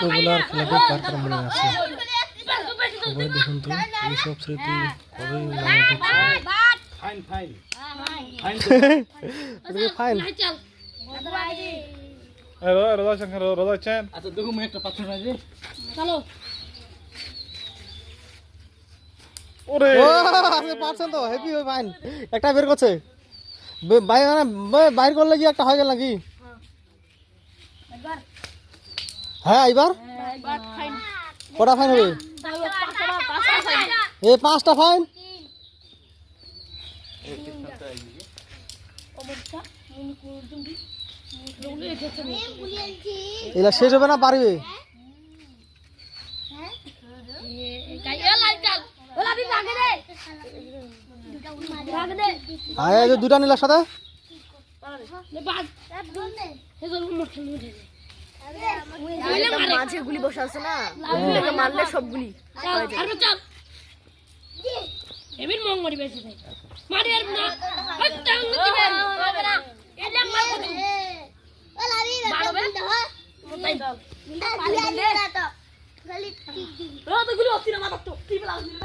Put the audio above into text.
ছোটবেলার খেলাটি কার কার মনে আছে? সবাই দেখুন তো এইসব স্মৃতি কবেই আমাদের ফাইন ফাইন ফাইন ফাইন। রোজা শঙ্কর রোজা চান আচ্ছা দেখো আমি একটা পাথর মারি চলো ওরে ও আপনি পারছেন তো, হ্যাপি ওই ফাইন একটা বের করছে। বাইরে মানে বাইর করলে কি একটা হয়ে গেল নাকি? হ্যাঁ এবার কটা ফাইন হবে? এই 5টা ফাইন। এগুলা শেষ হবে না পারবে? আয় এই যে দুটা নিলার সাথে মাঝে গুলি বসে আছে না, ওগুলোকে মারলে সবগুলি এমন মং মারি বেশি মারি আর না টাং দিবেন হবে না এটা মার কত ওলা রি মারবে তাই পালি দে তো খালি টিক দিবি ও তো গুলি অতি না মারতো কি বলা